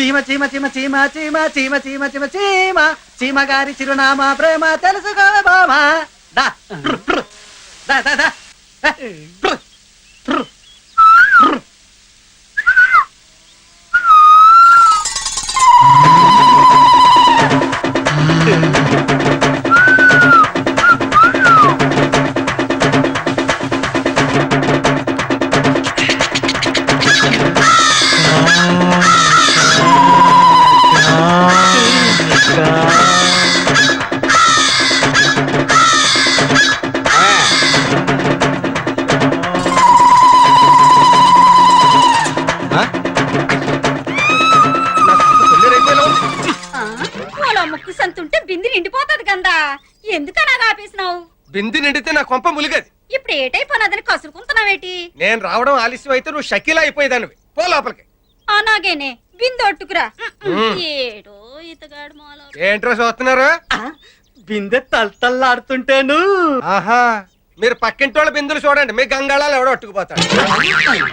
చీమ చీమ చీమ చీమ చీమ చీమ చీమ చీమ చీమ చీమ గారి చిరునామా ప్రేమ తెలుసుకోవే బామా దా దా దా దా ముక్కు సంతుంటే బింది నిండిపోతుంది కదా ఎందుకలా ఆపేసినావు? బింది నిండితే నా కొంప ములిగది. ఇప్పుడు ఏటైపోయినదని కసురుకుంటున్నావేటి? నేను రావడం ఆలస్యం అయితే నువ్వు షకీలా అయిపోయేదానివి. పో లోపలికి. అలాగేనే బింది ఒట్టుకురా. ఏడో ఇతగాడు మాలో ఏంట్రా చూస్తున్నారు? బిందె తల్తల్లాడుతుంటేను. ఆహా, మీరు పక్కింటి వాళ్ళ బిందులు చూడండి, మీ గంగాళాలు ఎవడో అట్టుకుపోతాడు.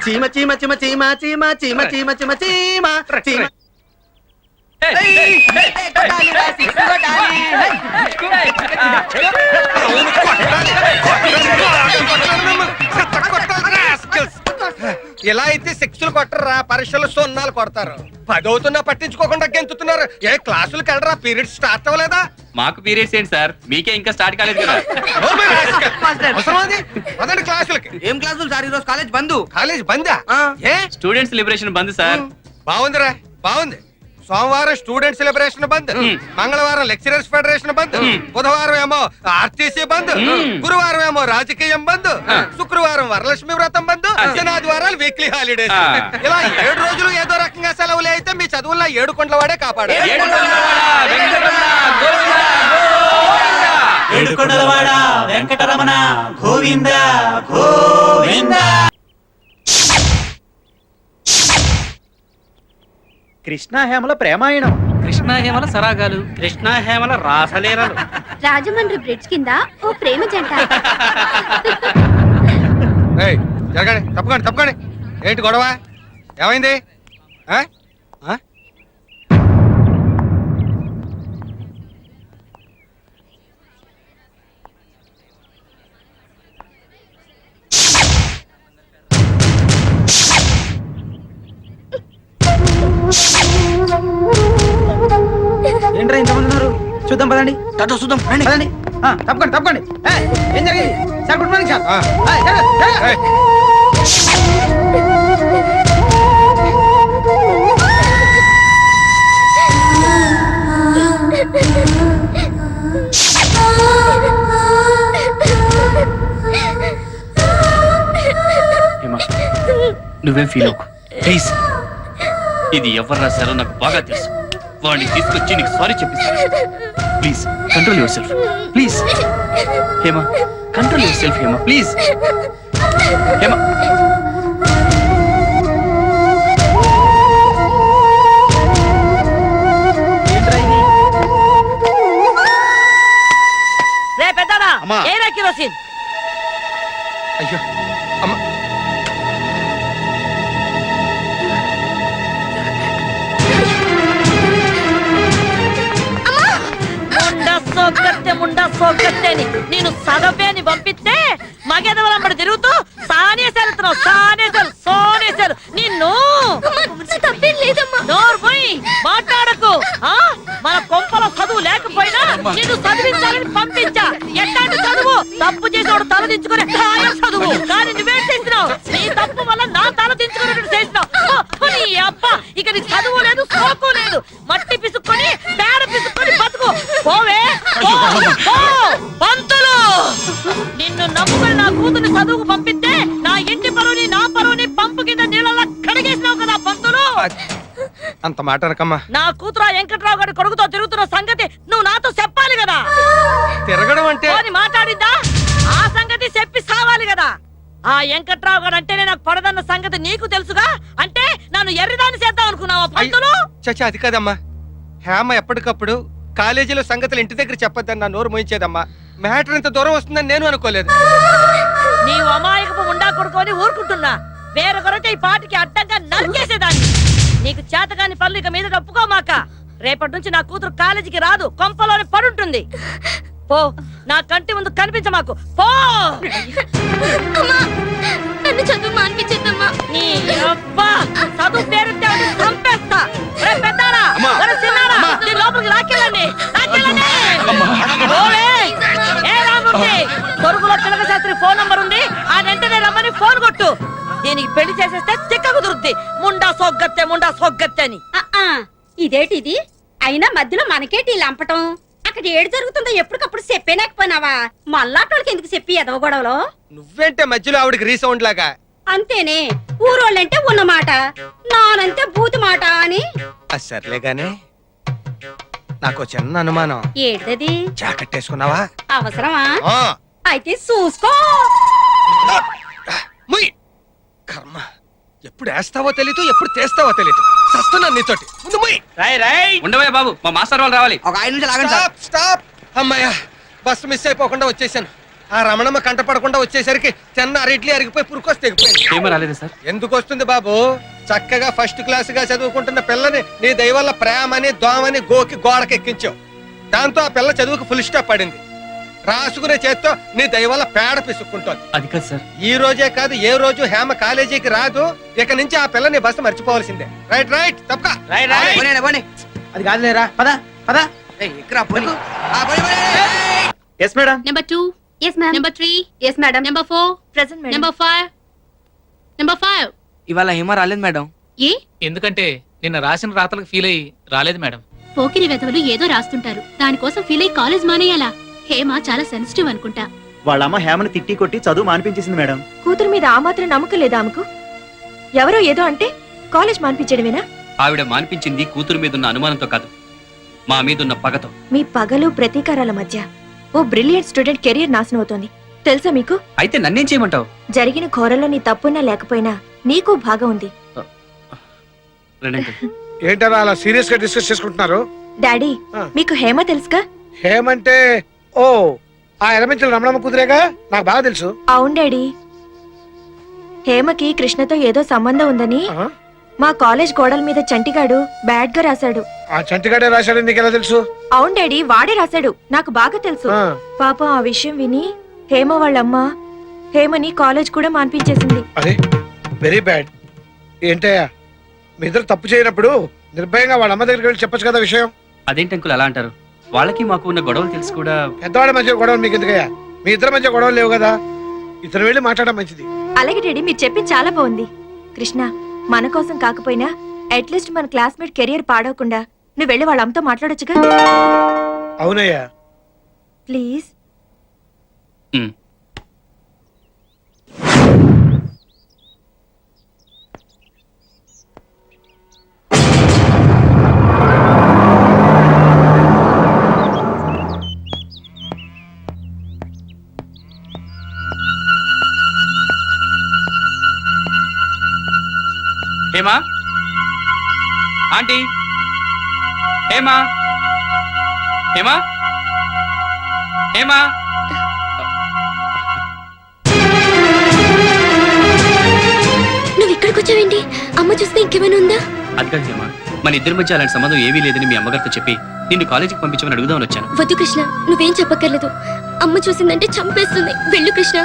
చీమ చీమ చీమ చీమ చీమ చీమ చీమ చీమ చీమ చీమ ఇలా అయితే శిక్షలు కొట్టరా, పరీక్షలు సున్నాలు కొడతారు. 10 అవుతున్నా పట్టించుకోకుండా గెంతుతున్నారు. ఏ క్లాసులకు వెళ్ళరా? పీరియడ్స్ స్టార్ట్ అవ్వలేదా? మాకు పీరియడ్స్ ఏంటి సార్, మీకే ఇంకా స్టార్ట్ కాలేదు కదా. పదండి క్లాసులకి. ఏం క్లాసులు సార్? ఈరోజు కాలేజ్ బంద్. కాలేజ్ బందా? ఏ స్టూడెంట్స్ లిబరేషన్ బంద్ సార్. బాగుందిరా, బాగుంది. సోమవారం స్టూడెంట్స్ లిబరేషన్ బంద్, మంగళవారం లెక్చరర్స్ ఫెడరేషన్ బంద్, బుధవారం ఏమో ఆర్టీసీ బంద్, గురువారం ఏమో రాజకీయం బంద్, శుక్రవారం వరలక్ష్మి వ్రతం బంద్, శనాదివారాలు వీక్లీ హాలిడేస్. ఇలా 7 రోజులు ఏదో రకంగా సెలవులే. అయితే మీ చదువుల్లో 7 కొండల వాడే కాపాడు. ఏడుకొండలవాడ వెంకటరమణ గోవింద గోవింద. కృష్ణాహేమల ప్రేమాయణం, కృష్ణాహేమల సరాగాలు, కృష్ణాహేమల రాసలీలలు. రాజమండ్రి బ్రిడ్జ్ కింద ఓ ప్రేమ జంట. జరగండి, తప్పకండి తప్పకండి. ఏంటి గొడవ? ఏమైంది? ఏంట్రా ఇంతమంది ఉన్నారు? చూద్దాం పదండి. చూద్దాం పదండి. తప్పకండి తప్పకండి. ఏం జరిగింది సార్? Good morning sir. నువ్వేం ఫీల్ అవ్వకు ప్లీజ్. ఇది ఎవరు రాశారో నాకు బాగా తెలుసు. వాడిని తీసుకొచ్చి నీకు సారీ చెప్పిస్తాను. Please control yourself please. Hema, control yourself Hema please. Hema, రే పెద్దనా, ఏరా కిరోసిన్? అయ్యో అమ్మ, ముండా సోగత్తే నేను సగపేని పంపిస్తే మగెదవలంబడి తిరుగుతూ సానేసారు సోనేసారు నిన్ను. నోరు పోయి మాట్లాడకు. మన కొంపలో చదువు లేకపోయినా నిన్ను చదివించాలని పంపించా. ఎట్లాంటి చదువు? తప్పు చేసేవాడు తల దించుకునే చదువు. కానీ నువ్వేం చేసినావు? నీ తప్పు వల్ల నా తల దించుకునేట్టు చేసినావు. నీ అబ్బ, ఇక నీ చదువు లేదు, సోకు లేదు. మట్టి పిసుక్కొని పేడ పిసుక్కొని బతుకు. పోవే పంతులు. నిన్ను నమ్ముకొని నా కూతురు చదువుకు పంపిస్తే నా ఇంటి పరువుని నా పరువుని పంపు కింద నీళ్ళ కడిగేసినావు కదా పంతులు. అంత మాట అనకమ్మా. నా కూతురు వెంకట్రావు గారి కొడుకుతో తిరుగుతున్న సంగతి నువ్వు నాతో చెప్పాలి కదా. తిరగడం అంటే మాట్లాడిద్దా? ఆ సంగతి చెప్పి సావాలి కదా. ఆ వెంకట్రావు గారు అంటేనే నాకు పడదన్న సంగతి నీకు తెలుసుగా. అంటే నన్ను ఎర్రిదాన్ని చేద్దాం అనుకున్నావా పంతులు? చచ్చా, అది కాదమ్మా. హేమ ఎప్పటికప్పుడు కాలేజీలో సంగతులు ఇంటి దగ్గర చెప్పొద్దని నా నోరు మోయించేదమ్మా. మ్యాటర్ ఇంత దూరం వస్తుందని నేను అనుకోలేదు. నీవు అమాయకపు ఉండా కొడుకొని ఊరుకుంటున్నా. వేరొకరైతే ఈ పాటికి అడ్డంగా నరికేసేదాన్ని. నీకు చేతగాని పనులు ఇక మీద ఒప్పుకోమాక. రేపటి నుంచి నా కూతురు కాలేజీకి రాదు, కొంపలోనే పడుంటుంది. పో, నా కంటి ముందు కనిపించ మాకు. పో. నన్ను చదువు మానిపించేద్దమ్మా. నీ అబ్బా చదువు పేరు చంపేస్తా. ఒరే పెద్దారా, ఒరే చిన్నారా, నీ లోపలికి లాక్కెళ్ళండి, లాక్కెళ్ళండి. ఓలే, ఏ రామూర్తి, తొరుగులో చిలక శాస్త్రి ఫోన్ నంబర్ ఉంది, ఆ వెంటనే రమ్మని ఫోన్ కొట్టు. దీనికి పెళ్లి చేసేస్తే తిక్క కుదురుద్ది. ముండా సోగ్గత్తె అని. ఇదేటిది? అయినా మధ్యలో మనకేటి లంపటం? అక్కడ ఏడు జరుగుతుందో ఎప్పటికప్పుడు చెప్పేనాకపోయినావా? మళ్ళాటోళ్ళకి ఎందుకు చెప్పి ఎదవ గొడవలో? నువ్వేంటే మధ్యలో ఆవిడకి రీసౌండ్ లాగా? అంతేనే, ఊరోళ్ళంటే ఉన్న మాట, నానంతే బూతు మాట అని. సర్లేగానే, నాకు చిన్న అనుమానం. ఏంటది? జాకెట్ వేసుకున్నావా? అవసరమా? ఆ. అయితే చూసుకో. ముయ్. కర్మ, ఎప్పుడు వేస్తావో తెలీదు, ఎప్పుడు చేస్తావో తెలీదు. సస్తున్నాను నీతోటి. ముందు ముయ్. ఉండవయ్య బాబు, మా మాస్టర్ వాళ్ళు రావాలి. Stop, stop. అమ్మాయ్యా, బస్సు మిస్ అయిపోకుండా వచ్చేసాను. ఆ రమణమ్మ కంట పడకుండా వచ్చేసరికి చిన్న అరిట్లు అరిగిపోయి పురుకొస్తే తెగిపోయింది. ఏమీ రాలేదు సార్. ఎందుకు వస్తుంది బాబు? చక్కగా ఫస్ట్ క్లాస్ గా చదువుకుంటున్న పిల్లని నీ దయ వల్ల ప్రేమని దోమని గోకి గోడకెక్కించావు. దాంతో ఆ పిల్ల చదువుకు ఫుల్ స్టాప్ పడింది. రాసుకునే చేత్తో నీ దయ వల్ల పేడ పిసుక్కుంటోంది. అది కాదు సార్. ఈ రోజే కాదు, ఏ రోజు హేమ కాలేజీకి రాదు. ఇక నుంచి ఆ పిల్లని బస్సు మర్చిపోవాల్సిందే. రైట్ రైట్ తప్పక. అది కాదులేరా, పద పద. Yes madam. Number 2. Yes, ma'am. Number 3. Yes, madam. Number 4. Present, madam. Number 5. Number 5. ఇవాళ హేమ రాలేదు మేడం. ఏ? ఎందుకంటే నిన్న రాసిన రాతలకు ఫీల్ అయ్యి రాలేదు మేడం. పోకిరి వెధవలు ఏదో రాస్తుంటారు, దానికోసం ఫీల్ అయ్యి కాలేజ్ మానేయాలా? హేమ చాలా సెన్సిటివ్ అనుకుంటా. వాళ్ళ అమ్మ హేమని తిట్టి కొట్టి చదువు మానిపించేసింది మేడం. కూతురు మీద ఆ మాత్రం నమ్మకం లేదా ఆమెకు? ఎవరో ఏదో అంటే కాలేజ్ మానిపించడమేనా? ఆవిడ మానిపించింది కూతురు మీదున్న అనుమానంతో కాదు, మా మీదున్న పగతో. మీ పగలు ప్రతీకారాల మధ్య ఓ బ్రిలియంట్ స్టూడెంట్ కెరీర్ నాశనం అవుతోంది. తెలుసా మీకు? అయితే నన్నేం చేయమంటావు? జరిగిన ఘోరంలో నీ తప్పున్నా లేకపోయినా నీకు భాగం ఉంది. ఏంటారా అలా సీరియస్ గా డిస్కస్ చేసుకుంటున్నారు? డాడీ, మీకు హేమ తెలుసుగా? హేమంటే ఓ ఆ ఎలమెంచల రమణమ్మ కుదిరేగా, నాకు బాగా తెలుసు. అవును డాడీ, హేమకి కృష్ణతో ఏదో సంబంధం ఉందని మా కాలేజ్ గోడల మీద చంటిగాడు బ్యాడ్ గా రాశాడు. ఆ చంటిగాడే రాశాడు, నీకెలా తెలుసు? అవును డాడీ, వాడే రాశాడు, నాకు బాగా తెలుసు. పాపం ఆ విషయం విని హేమ వాళ్ళమ్మ హేమని కాలేజ్ కూడా మాన్పించేసింది. అరే వెరీ బ్యాడ్. ఏంటయ్యా, మీ ఇద్దరు తప్పు చేయనప్పుడు నిర్భయంగా వాళ్ళ అమ్మ దగ్గరికి వెళ్ళి చెప్పొచ్చు కదా విషయం. అదేంటి అంకుల్ అలా అంటారు? వాళ్ళకి మాకు ఉన్న గొడవలు తెలుసు కూడా. పెద్దవాళ్ళ మధ్య గొడవలు మీకు ఎందుకయ్యా? మీ ఇద్దరి మధ్య గొడవలు లేవు కదా, ఇతను వెళ్ళి మాట్లాడడం మంచిది. అలాగే డాడీ, మీరు చెప్పింది చాలా బాగుంది. కృష్ణ, మన కోసం కాకపోయినా అట్లీస్ట్ మన క్లాస్మేట్ కెరియర్ పాడవకుండా నువ్వు వెళ్ళి వాళ్ళ అమ్మతో మాట్లాడొచ్చుగా. అవునయ్యా, ప్లీజ్. హేమా, ఆంటీ, హేమా, హేమా, హేమా. నువ్వు ఇక్కడికి వచ్చావేంటి? అమ్మ చూస్తే ఇంకేమైనా ఉందా? అది కాదు హేమా, మన ఇద్దరి మధ్య అలాంటి సంబంధం ఏమీ లేదని మీ అమ్మగారితో చెప్పి నిన్ను కాలేజీకి పంపించమని అడుగుదామని వచ్చాను. వద్దు కృష్ణ, నువ్వేం చెప్పక్కర్లేదు. అమ్మ చూసిందంటే చంపేస్తుంది. వెళ్ళు కృష్ణ.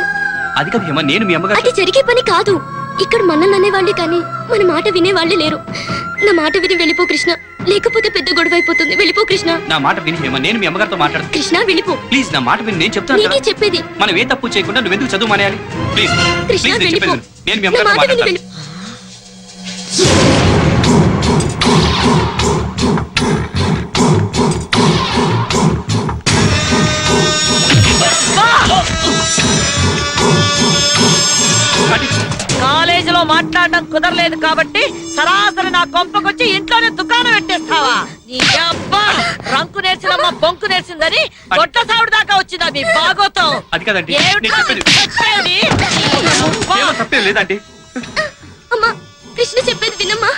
అది కాదు హేమా, నేను మీ అమ్మగారు. అది జరిగే పని కాదు. ఇక్కడ మనల్ని అనేవాళ్ళే కానీ మన మాట వినేవాళ్లే లేరు. నా మాట విని వెళ్ళిపో కృష్ణ, లేకపోతే పెద్ద గొడవ అయిపోతుంది. వెళ్ళిపో కృష్ణ. నా మాట విని హేమా, నేను మీ అమ్మగారితో మాట్లాడతాను. కృష్ణ వెళ్ళిపో. ప్లీజ్ నా మాట విని, నేను చెప్తాను నీకే కదా. చెప్పేది. మనం ఏ తప్పు చేయకుండా నువ్వెందుకు చదువు మానేయాలి? ప్లీజ్ కృష్ణ ప్లీజ్, నేను వెళ్ళిపో. చెప్పేది విను. నేను మీ నా అమ్మగారితో మాట విని మాట్లాడతాను. వెళ్ళు. కాలేజీలో మాట్లాడడం కుదరలేదు కాబట్టి సరాసరి నా కొంపకొచ్చి ఇంట్లోనే దుకాణం పెట్టేస్తావా? నీ అబ్బా, రంకు నేర్చినమ్మా బొంకు నేర్చిందని గొడ్ల సావిడ దాకా వచ్చిందా మీ బాగోతం? అది కాదండి, ఏమిటా నేను చెప్పేది. చెప్పేది? హేమా, తప్పేం లేదండి. అమ్మా, కృష్ణ చెప్పేది వినమ్మా.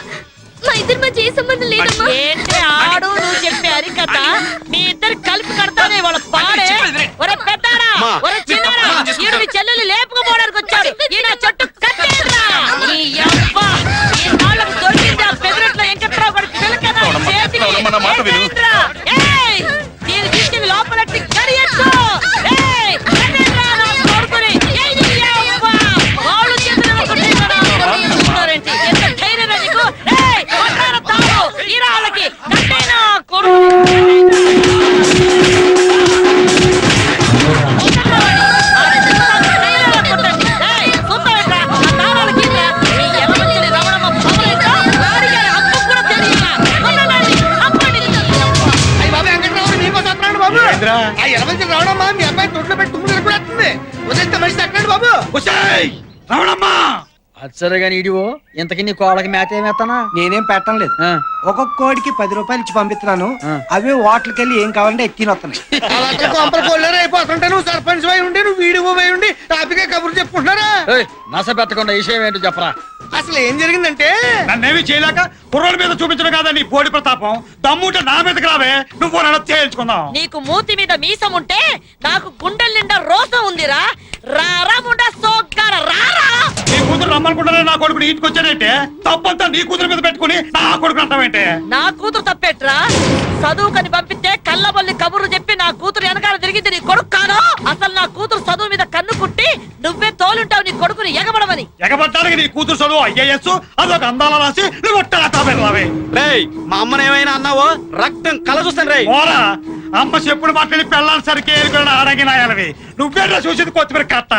మా ఇద్దరి మధ్య ఏ సంబంధం లేదమ్మా. ఏంటి ఆడు నువ్వు చెప్పే అరికథ? మీ ఇద్దరు కలిపి కడతానే వాళ్ళ పాడే. ఒరే పెద్దారా, ఒరే చిన్నారా, ఈడు మీ చెల్లెలు లేపుకుపోవడానికి వచ్చాడు. ఈ నా చెట్టు కట్టేరా. ఈ అబ్బా, ఈ నాళ్ళకు దొరికింది ఆ పెదరట్లో ఇంకా రమణమ్మ నా మాట విను. ఏయ్! దీన్ని తీసుకెళ్ళి లోపలెట్టి కడియొచ్చు. ఏయ్! కట్టేయండిరా నా కొడుకుని. ఏయ్ నీ యవ్వ! కాళ్ళు చేతులు కొట్టేయరా నా కొడుకుని. ఎంత ధైర్యరా నీకు? ఏయ్! కొట్టారా తాడు. ఈరా వాళ్ళకి. కట్టేయనా కొడుకుని. ఆ ఎలమంచి రావడమ్మా మీ అబ్బాయి తొట్లో పెట్టి తుమ్ములు కూడా వస్తుంది. వదిలితే మనిషి తగ్గండి బాబు. రమణమ్మ అచ్చరే గాని ఇడివో ఇంతకి నీ కోళ్ళకి మేత ఏమేస్తానా? నేనేం పెట్టడం లేదు. ఒక్కొక్క కోడికి 10 రూపాయలు ఇచ్చి పంపిస్తున్నాను. అవి హోటల్కి వెళ్ళి ఏం కావాలంటే ఎక్కిన వస్తున్నాయి. అలా కొంపలు కోళ్ళనే అయిపోతుంటే నువ్వు సర్పంచ్ అయి ఉండి నువ్వు వీడియో పోయి ఉండి టాపిక్ కబుర్లు చెప్పుకుంటున్నారా? నస పెట్టకుండా విషయం ఏంటో చెప్పరా. అసలు ఏం జరిగిందంటే నన్నేమి చేయలేక కుర్రోల మీద చూపించడం కాదా నీ పోటీ ప్రతాపం. దమ్ముంటే నా మీదకి రావే, నువ్వు నన్ను తేల్చుకుందాం. నీకు మూతి మీద మీసం ఉంటే నాకు గుండెల నిండా రోసం ఉందిరా. రారా ముండా సోగ్గార రారా. నీ కూతురు రమ్మనుకుంటానే నా కొడుకుని ఇంటికొచ్చానంటే తప్పంతా నీ కూతురు మీద పెట్టుకుని నా కొడుకు అంటావేంటే? నా కూతురు తప్పేట్రా? చదువుకని పంపితే కళ్ళబల్లి కబుర్లు చెప్పి నా కూతురు వెనకాల తిరిగింది నీ కొడుకు కాను. అసలు నా కూతురు చదువు మీద కన్ను కుట్టి నువ్వే తోలుంటావు నీ కొడుకుని ఎగబడమని. ఎగబడ్డానికి నీ కూతురు చదువు IAS అదొక అందాల రాసి నువ్వు టాటావే. మా అమ్మని ఏమైనా అన్నావో రక్తం కల చూస్తాను రే. ఓరా అమ్మ చెప్పుడు మాట్లాడి పెళ్ళాలి సరికి అడగినాయాలవి నువ్వేరా చూసింది కొత్తిమీర కట్ట.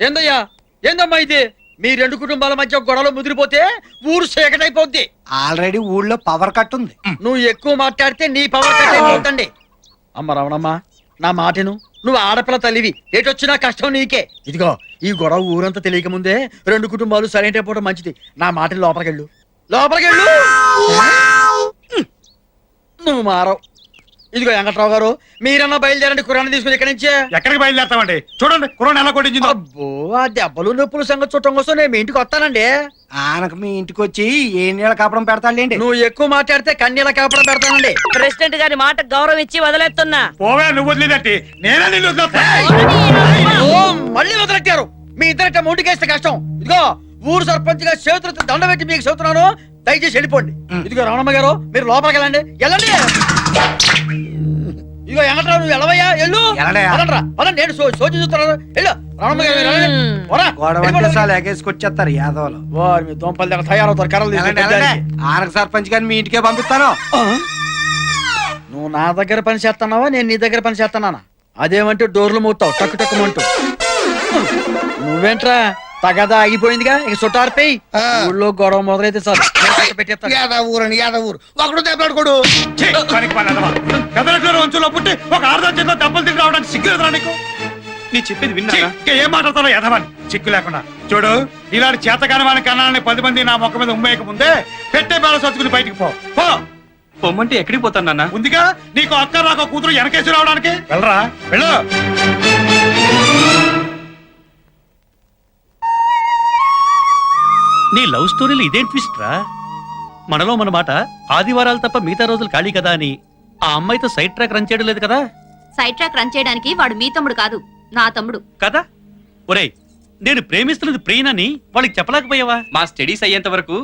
ఏందయ్యా ఏందమ్మా ఇది? మీ రెండు కుటుంబాల మధ్య గొడవలు ముదిరిపోతే ఊరు చీకటైపోద్ది. ఆల్రెడీ ఊళ్ళో పవర్ కట్ ఉంది. నువ్వు ఎక్కువ మాట్లాడితే నీ పవర్ కట్ అయిపోతండి. అమ్మ రమణమ్మ నా మాటను, నువ్వు ఆడపిల్ల తల్లివి, ఏటొచ్చినా కష్టం నీకే. ఇదిగో ఈ గొడవ ఊరంతా తెలియక ముందే రెండు కుటుంబాలు సరైన అయిపోవడం మంచిది. నా మాటని లోపలికెళ్ళు, లోపలికెళ్ళు. నువ్వు మారవు. ఇదిగో వెంకట్రావు గారు మీరన్నా బయలుదేరండి కురాన్ని తీసుకుని ఇక్కడి నుంచే. ఎక్కడికి బయలుదేరతామండి? చూడండి కురాన్ని ఎలా కొట్టించిందో. అబ్బో ఆ దెబ్బలు నొప్పులు సంగతి చూడటం కోసం నేను మీ ఇంటికి వస్తానండి. ఆనకు మీ ఇంటికి వచ్చి ఏ నీళ్ళ కాపడం పెడతాండి. నువ్వు ఎక్కువ మాట్లాడితే కన్నీళ్ళ కాపడం పెడతానండి. ప్రెసిడెంట్ గారి మాట గౌరవం ఇచ్చి వదిలేస్తున్నా. పోవే నువ్వు వదిలేదట్టి నేనే నిన్ను వదిలేస్తా. ఓ, మళ్ళీ వదిలెట్టారు. మీ ఇద్దరిట మూటికేస్తే కష్టం. ఇదిగో ఊరు సర్పంచ్ గా చేతులతో దండ పెట్టి మీకు చెబుతున్నాను, దయచేసి వెళ్ళిపోండి. ఇదిగో రమణమ్మ గారు మీరు లోపలికి వెళ్ళండి, వెళ్ళండి. ఇదిగో వెంకట్రావు నువ్వు వెళ్ళవయ్యా, వెళ్ళు. పదండి, నేను సోచి చూస్తున్నాను. వెళ్ళు రమణమ్మ గారు మీరు వెళ్ళండి. పోరా. ఎగేసుకొచ్చేస్తారు యాదవులు. వారు మీ దోంపల దగ్గర తయారవుతారు కర్రలు తీసుకెళ్ళి. ఆనకు సర్పంచ్ గారిని మీ ఇంటికే పంపిస్తాను. నువ్వు నా దగ్గర పని చేస్తున్నావా నేను నీ దగ్గర పని చేస్తున్నానా? అదేమంటే డోర్లు మూతావు టక్కు టక్కుమంటూ. నువ్వేంట్రా తగదా ఆగిపోయిందిగా, ఇక చుట్టారిపోయి ఊళ్ళో గొడవ మొదలైతే చాలు యాదవూరని యాదవూరు ఒకడు దెబ్బలాడుకోడు. వంచులో పుట్టి ఒక ఆరుదా చేత దెబ్బలు తిరిగి రావడానికి సిగ్గులేదురా నీకు? నీ చెప్పేది విన్నా? ఏం మాట్లాడతావు యదవని చిక్కు లేకుండా. చూడు ఇలాంటి చేతకాని వాని కన్నాలని 10 మంది నా మొక్క మీద ఉమ్మేయక ముందే పెట్టే బేల సొచ్చుకుని బయటికి పో. పొమ్మంటే ఎక్కడికి పోతాను నాన్న? ఉందిగా నీకు అక్క నాకు కూతురు వెనకేసి రావడానికి. వెళ్ళరా వెళ్ళు. నీ లవ్ స్టోరీలు ఇదేం ట్విస్ట్ రా? మనలో మన మాట ఆదివారాలు తప్ప మిగతా రోజులు ఖాళీ కదా అని ఆ అమ్మాయితో సైడ్ ట్రాక్ రన్ చేయడం లేదు కదా? సైడ్ ట్రాక్ రన్ చేయడానికి వాడు మీ తమ్ముడు కాదు, నా తమ్ముడు కదా? ఒరేయ్ నేను ప్రేమిస్తున్నది ప్రియనని వాళ్ళకి చెప్పలేకపోయావా? మా స్టడీస్ అయ్యేంత వరకు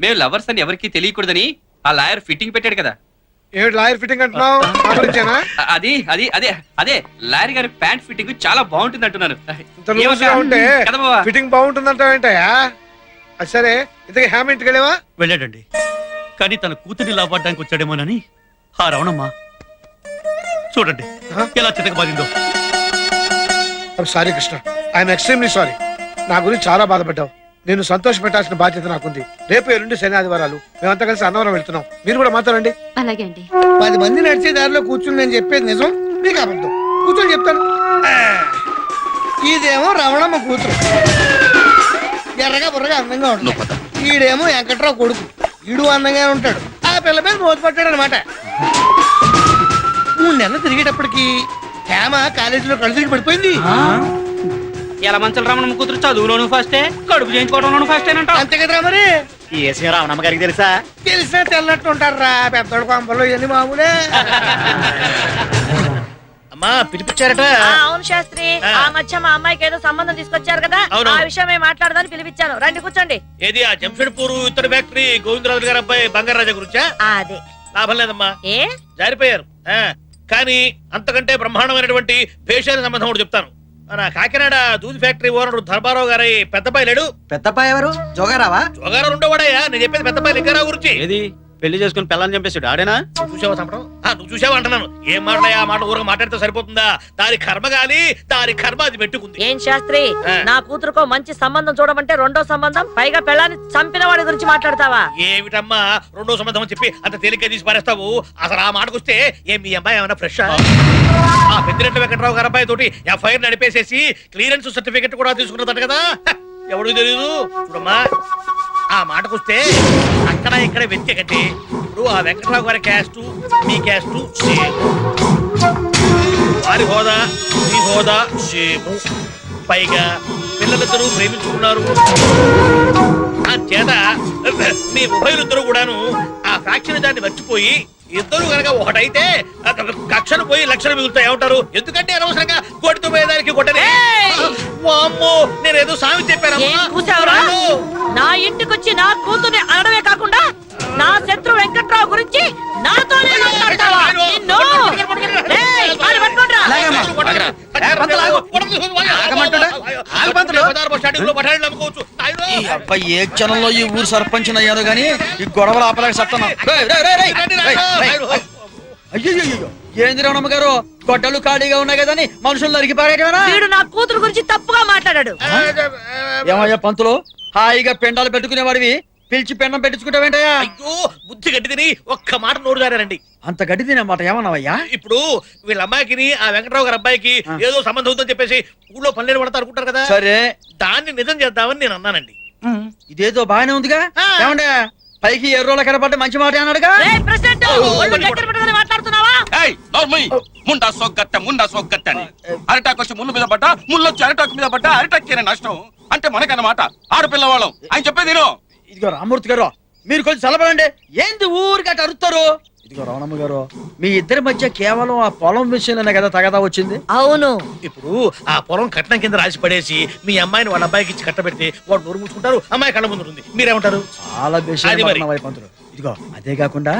మేము లవర్స్ అని ఎవరికి తెలియకూడదని ఆ లాయర్ ఫిట్టింగ్ పెట్టాడు కదా. ఏమిటి లాయర్ ఫిట్టింగ్ అంటున్నావు? అది అది అదే అదే లాయర్ గారి ప్యాంట్ ఫిట్టింగ్ చాలా బాగుంటుంది అంటున్నాను. ఫిట్టింగ్ బాగుంటుందంటావేంటయా? సరే ఇంతకీ హ్యామ్ ఇంటికి వెళ్ళావా? వెళ్ళాడండి, కానీ తన కూతుర్ని లాభపడడానికి వచ్చాడేమోనని ఆ రమణమ్మ చూడండి ఎలా చితకబాదిందో. Sorry Krishna, I'm extremely sorry. నా గురించి చాలా బాధపడ్డావు. నేను సంతోష పెట్టాల్సిన బాధ్యత నాకుంది. రేపు ఎల్లుండి శని ఆదివారాలు మేమంతా కలిసి అన్నవరం వెళ్తున్నాం. మీరు కూడా మాట్లాడండి. అలాగే అండి. 10 మంది నడిచే దారిలో కూర్చుని నేను చెప్పేది నిజం, మీకు అబద్ధం. కూర్చొని చెప్తాను. ఇదేమో రమణమ్మ కూతురు, ఎర్రగా బుర్రగా అందంగా ఉంటాడు. ఈడేమో వెంకట్రావు కొడుకు, ఈడు అందంగా ఉంటాడు. ఆ పిల్ల మీద మోత పట్టాడు అనమాట. 3 నెలలు తిరిగేటప్పటికి హేమ కాలేజీలో కళ్ళు తిరిగి పడిపోయింది. ఎలా మంచలు రమణమ్మ కూతురు చదువులోను ఫస్టే, కడుపు చేయించుకోవడంలోను ఫస్ట్ అంట. అంతే కదరా మరి. రమణమ్మ గారికి తెలుసా? తెలిసినా తెల్లట్టు ఉంటారా పెద్దోడు కొంపలు, ఇవన్నీ మామూలే. అమ్మా పిలిపించారట అవును శాస్త్రి, ఆ మధ్య మా అమ్మాయికి ఏదో సంబంధం తీసుకొచ్చారు కదా, అవును. ఆ విషయమే మాట్లాడదాని పిలిపించాను. రండి కూర్చోండి. ఏది ఆ జంషెడ్పూర్ ఇతర ఫ్యాక్టరీ గోవిందరాజు గారి అబ్బాయి బంగారాజా గురించా? అదే. లాభం లేదమ్మా, ఏ జారిపోయారు. కానీ అంతకంటే బ్రహ్మాండమైనటువంటి పేషెంట్ సంబంధం కూడా చెప్తాను. మన కాకినాడ దూది ఫ్యాక్టరీ ఓనర్ ధర్మారావు గారి పెద్దపాయి లేడు? పెద్దపాయ ఎవరు? జోగారావా? జోగారావు ఉండవాడయ్యా, నేను చెప్పేది పెద్దపాయి లింగారావు గురించి. ఏది పెళ్లి చేసుకుని పిల్లల్ని చంపేశాడు ఆడేనా? నువ్వు చూసావా చంపడం? నువ్వు చూసావా అంటున్నాను. ఏం మాట్లాడా ఆ మాట ఊరగా మాట్లాడితే సరిపోతుందా? దాని కర్మ గాని దాని కర్మ అది పెట్టుకుంది. ఏం శాస్త్రి, నా కూతురుకో మంచి సంబంధం చూడమంటే రెండో సంబంధం, పైగా పెళ్ళాన్ని చంపిన వాడి గురించి మాట్లాడతావా? ఏమిటమ్మా రెండో సంబంధం అని చెప్పి అంత తేలిగ్గా తీసి పారేస్తావు? అసలు ఆ మాటకొస్తే ఏం మీ అమ్మాయి ఏమైనా ఫ్రెష్? ఆ పెద్దిరెడ్డి వెంకటరావు గారి అబ్బాయి తోటి ఎఫ్ఐఆర్ నడిపేసేసి క్లియరెన్స్ సర్టిఫికెట్ కూడా తీసుకున్నదట కదా. ఎవడు తెలియదు. చూడమ్మా ఆ మాటకొస్తే అక్కడ ఇక్కడ వెతికే కంటే ఇప్పుడు ఆ వెంకటరావు గారి క్యాస్ట్ మీ క్యాస్ట్ సేమ్, వారి హోదా మీ హోదా సేము, పైగా పిల్లలిద్దరూ ప్రేమించుకున్నారు. ఆ చేత మీ ఉభయులిద్దరూ కూడాను ఆ ఫ్యాక్షన్ దాన్ని మర్చిపోయి ఇద్దరు కనుక ఒకటైతే కక్షలు పోయి లక్షలు మిగులుతాయి. ఏమంటారు? ఎందుకంటే అనవసరంగా కొట్టుతో పోయేదానికి కొట్టనే. అమ్మో నేనేదో సామి ఏం కూసావురా? నా ఇంటికొచ్చి నా కూతుర్ని అనడమే కాకుండా నా శత్రు వెంకట్రావు గురించి నాతోనే మాట్లాడతావా? నిన్ను! ఏయ్, వాడిని పట్టుకోండిరా. ఈ అబ్బాయి ఏ క్షణంలో ఈ ఊరు సర్పంచ్ అయ్యాను గానీ ఈ గొడవలు ఆపలేక సత్తాను. అయ్యో ఏంది రమణమ్మ గారు, గొడ్డలు ఖాళీగా ఉన్నాయి కదని మనుషులు నరికి పారేటమేనా? వీడు నా కూతురు గురించి తప్పుగా మాట్లాడాడు. ఏమయ్యా పంతులు, హాయిగా పెండాలు పెట్టుకునేవాడివి పిలిచి పెండం పెట్టించుకుంటావేంటయ్యా? అయ్యో బుద్ధి గడ్డి తిని ఒక్క మాట నోరు జారారండి. అంత గడ్డి తినమాట ఏమన్నావయ్యా? ఇప్పుడు వీళ్ళ అమ్మాయికి ఆ వెంకటరావు గారి అబ్బాయికి ఏదో సంబంధం ఉందని చెప్పేసి ఊళ్ళో పనులు పడతా అనుకుంటారు కదా. సరే దాన్ని నిజం చేద్దామని నేను అన్నానండి. ఇదేదో బాగానే ఉందిగా. ఏమండే పైకి ఎర్రోళ్ళ కనపడ్డ మంచి మాట అన్నాడుగా. ఏయ్, ప్రెసిడెంట్, ఒళ్ళు దగ్గర పెట్టుకొని మాట్లాడుతున్నావా? ముండా సోగ్గట్ట అని అరిటాకు ముళ్ళు మీద పడ్డా, ముళ్ళొచ్చి అరిటాకు మీద పడ్డా, అరిటాకేనే నష్టం అంటే మనకన్నమాట. ఆడపిల్లవాళ్ళం ఆయన చెప్పేది. ఇదిగో రామూర్తి గారు, మీరు కొంచెం చల్లబడండి. ఏంది ఊరికట్ట అరుస్తారు? ఇదిగో రమణమ్మ గారు, మీ ఇద్దరి మధ్య కేవలం ఆ పొలం విషయంలోనే కదా తగదా వచ్చింది. అవును. ఇప్పుడు ఆ పొలం కట్నం కింద రాసి పడేసి మీ అమ్మాయిని వాళ్ళ అబ్బాయికి ఇచ్చి కట్టబెడితే వాడు నోరు మూసుకుంటారు, అమ్మాయి కళ్ళ ముందు ఉంటుంది. మీరేమంటారు? చాలా పంతులు. ఇదిగో అదే కాకుండా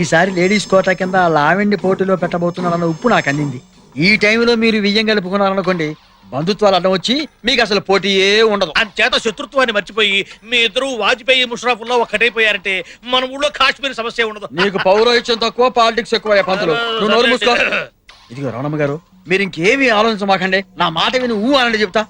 ఈసారి లేడీస్ కోటా కింద లావెండి పోటీలో పెట్టబోతున్నారన్న ఉప్పు నాకు అందింది. ఈ టైంలో మీరు వియ్యం కలుపుకున్నారనుకోండి, బంధుత్వాలు అడ్డం వచ్చి మీకు అసలు పోటీయే ఉండదు. అంచేత శత్రుత్వాన్ని మర్చిపోయి మీ ఇద్దరు వాజ్పేయి ముషరఫ్లో ఒక్కటైపోయారంటే మన ఊళ్ళో కాశ్మీర్ సమస్య ఉండదు. నీకు పౌరోహిత్యం తక్కువ, పాలిటిక్స్ ఎక్కువ పంతులు. నువ్వు నోరు మూసుకో. ఇదిగో రమణమ్మ గారు, మీరు ఇంకేమీ ఆలోచించమాకండి. నా మాట విని ఊ అనండి చెప్తా.